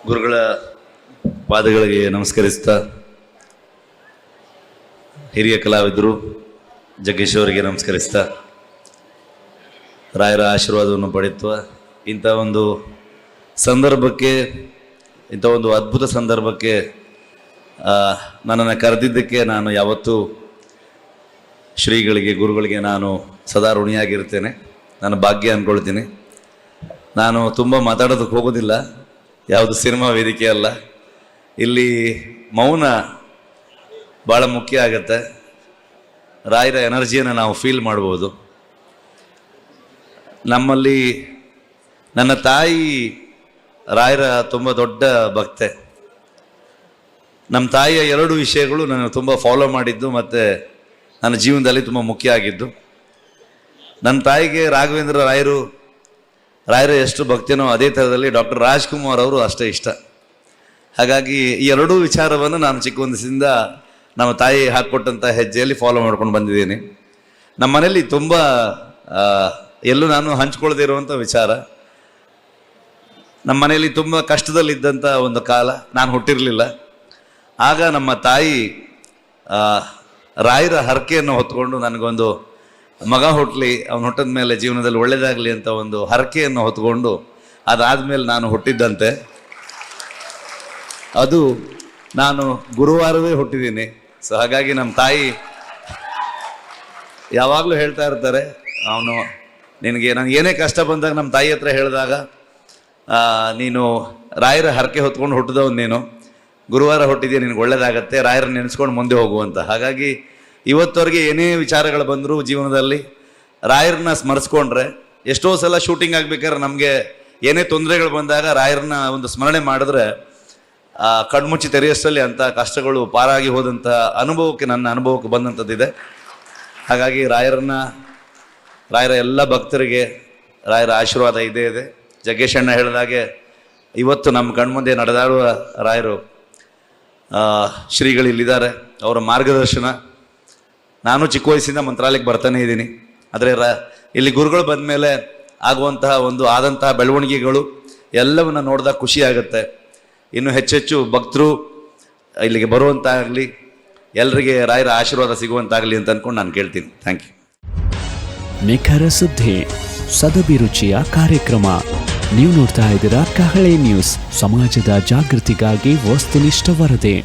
ಗುರುಗಳ ಪಾದಗಳಿಗೆ ನಮಸ್ಕರಿಸ್ತಾ, ಹಿರಿಯ ಕಲಾವಿದರು ಜಗ್ಗೇಶ್ ಅವರಿಗೆ ನಮಸ್ಕರಿಸ್ತಾ, ರಾಯರ ಆಶೀರ್ವಾದವನ್ನು ಪಡೆಯುವ ಇಂಥ ಒಂದು ಸಂದರ್ಭಕ್ಕೆ, ಇಂಥ ಒಂದು ಅದ್ಭುತ ಸಂದರ್ಭಕ್ಕೆ ನನ್ನನ್ನು ಕರೆದಿದ್ದಕ್ಕೆ ನಾನು ಯಾವತ್ತೂ ಶ್ರೀಗಳಿಗೆ, ಗುರುಗಳಿಗೆ ನಾನು ಸದಾ ಋಣಿಯಾಗಿರ್ತೇನೆ. ನಾನು ಭಾಗ್ಯ ಅಂದ್ಕೊಳ್ತೀನಿ. ನಾನು ತುಂಬ ಮಾತಾಡೋದಕ್ಕೆ ಹೋಗೋದಿಲ್ಲ, ಯಾವುದು ಸಿನಿಮಾ ವೇದಿಕೆ ಅಲ್ಲ. ಇಲ್ಲಿ ಮೌನ ಭಾಳ ಮುಖ್ಯ ಆಗತ್ತೆ. ರಾಯರ ಎನರ್ಜಿಯನ್ನು ನಾವು ಫೀಲ್ ಮಾಡ್ಬೋದು. ನಮ್ಮಲ್ಲಿ ನನ್ನ ತಾಯಿ ರಾಯರ ತುಂಬ ದೊಡ್ಡ ಭಕ್ತೆ. ನಮ್ಮ ತಾಯಿಯ ಎರಡು ವಿಷಯಗಳು ನಾನು ತುಂಬ ಫಾಲೋ ಮಾಡಿದ್ದು ಮತ್ತು ನನ್ನ ಜೀವನದಲ್ಲಿ ತುಂಬ ಮುಖ್ಯ ಆಗಿದ್ದು. ನನ್ನ ತಾಯಿಗೆ ರಾಘವೇಂದ್ರ ರಾಯರ ಎಷ್ಟು ಭಕ್ತಿನೋ ಅದೇ ಥರದಲ್ಲಿ ಡಾಕ್ಟರ್ ರಾಜ್ಕುಮಾರ್ ಅವರು ಅಷ್ಟೇ ಇಷ್ಟ. ಹಾಗಾಗಿ ಈ ಎರಡೂ ವಿಚಾರವನ್ನು ನಾನು ಚಿಕ್ಕ ವಯಸ್ಸಿಂದ ನಮ್ಮ ತಾಯಿ ಹಾಕ್ಕೊಟ್ಟಂಥ ಹೆಜ್ಜೆಯಲ್ಲಿ ಫಾಲೋ ಮಾಡ್ಕೊಂಡು ಬಂದಿದ್ದೀನಿ. ನಮ್ಮ ಮನೇಲಿ ತುಂಬ ಎಲ್ಲೂ ನಾನು ಹಂಚ್ಕೊಳ್ದೇ ಇರುವಂಥ ವಿಚಾರ. ನಮ್ಮ ಮನೆಯಲ್ಲಿ ತುಂಬ ಕಷ್ಟದಲ್ಲಿದ್ದಂಥ ಒಂದು ಕಾಲ, ನಾನು ಹುಟ್ಟಿರಲಿಲ್ಲ. ಆಗ ನಮ್ಮ ತಾಯಿ ರಾಯರ ಹರಕೆಯನ್ನು ಹೊತ್ಕೊಂಡು ನನಗೊಂದು ಮಗ ಹುಟ್ಟಲಿ, ಅವನು ಹುಟ್ಟಿದ ಮೇಲೆ ಜೀವನದಲ್ಲಿ ಒಳ್ಳೆಯದಾಗಲಿ ಅಂತ ಒಂದು ಹರಕೆಯನ್ನು ಹೊತ್ಕೊಂಡು ಅದಾದಮೇಲೆ ನಾನು ಹುಟ್ಟಿದ್ದಂತೆ. ಅದು ನಾನು ಗುರುವಾರವೇ ಹುಟ್ಟಿದ್ದೀನಿ. ಸೊ ಹಾಗಾಗಿ ನಮ್ಮ ತಾಯಿ ಯಾವಾಗಲೂ ಹೇಳ್ತಾ ಇರ್ತಾರೆ, ನನಗೆ ಏನೇ ಕಷ್ಟ ಬಂದಾಗ ನಮ್ಮ ತಾಯಿ ಹತ್ರ ಹೇಳಿದಾಗ, ನೀನು ರಾಯರ ಹರಕೆ ಹೊತ್ಕೊಂಡು ಹುಟ್ಟಿದವನು, ನೀನು ಗುರುವಾರ ಹುಟ್ಟಿದೆಯಾ, ನಿನಗೆ ಒಳ್ಳೇದಾಗತ್ತೆ, ರಾಯರನ್ನ ನೆನೆಸ್ಕೊಂಡು ಮುಂದೆ ಹೋಗುವಂತ. ಹಾಗಾಗಿ ಇವತ್ತವರೆಗೆ ಏನೇ ವಿಚಾರಗಳು ಬಂದರೂ ಜೀವನದಲ್ಲಿ ರಾಯರನ್ನ ಸ್ಮರಿಸ್ಕೊಂಡ್ರೆ, ಎಷ್ಟೋ ಸಲ ಶೂಟಿಂಗ್ ಆಗ್ಬೇಕಾದ್ರೆ ನಮಗೆ ಏನೇ ತೊಂದರೆಗಳು ಬಂದಾಗ ರಾಯರನ್ನ ಒಂದು ಸ್ಮರಣೆ ಮಾಡಿದ್ರೆ ಕಣ್ಮುಚ್ಚಿ ತೆರೆಯಷ್ಟರಲ್ಲಿ ಅಂಥ ಕಷ್ಟಗಳು ಪಾರಾಗಿ ಹೋದಂಥ ನನ್ನ ಅನುಭವಕ್ಕೆ ಬಂದಂಥದ್ದಿದೆ. ಹಾಗಾಗಿ ರಾಯರ ಎಲ್ಲ ಭಕ್ತರಿಗೆ ರಾಯರ ಆಶೀರ್ವಾದ ಇದೇ ಇದೆ. ಜಗ್ಗೇಶ್ ಅಣ್ಣ ಹೇಳಿದಾಗೆ ಇವತ್ತು ನಮ್ಮ ಕಣ್ಮುಂದೆ ನಡೆದಾಡುವ ರಾಯರು ಶ್ರೀಗಳಿಲ್ಲಿದ್ದಾರೆ. ಅವರ ಮಾರ್ಗದರ್ಶನ, ನಾನು ಚಿಕ್ಕ ವಯಸ್ಸಿಂದ ಮಂತ್ರಾಲಯಕ್ಕೆ ಬರ್ತಾನೆ ಇದ್ದೀನಿ. ಆದರೆ ಇಲ್ಲಿ ಗುರುಗಳು ಬಂದ ಮೇಲೆ ಆದಂತಹ ಬೆಳವಣಿಗೆಗಳು ಎಲ್ಲವನ್ನ ನೋಡಿದಾಗ ಖುಷಿ ಆಗುತ್ತೆ. ಇನ್ನು ಹೆಚ್ಚೆಚ್ಚು ಭಕ್ತರು ಇಲ್ಲಿಗೆ ಬರುವಂತಾಗಲಿ, ಎಲ್ಲರಿಗೆ ರಾಯರ ಆಶೀರ್ವಾದ ಸಿಗುವಂತಾಗಲಿ ಅಂತ ಅಂದ್ಕೊಂಡು ನಾನು ಕೇಳ್ತೀನಿ. Thank you. ನಿಖರ ಸುದ್ದಿ, ಸದಭಿರುಚಿಯ ಕಾರ್ಯಕ್ರಮ. ನೀವು ನೋಡ್ತಾ ಇದ್ದೀರಾ ಕಹಳೆ ನ್ಯೂಸ್, ಸಮಾಜದ ಜಾಗೃತಿಗಾಗಿ ವಸ್ತುನಿಷ್ಠ ವರದಿ.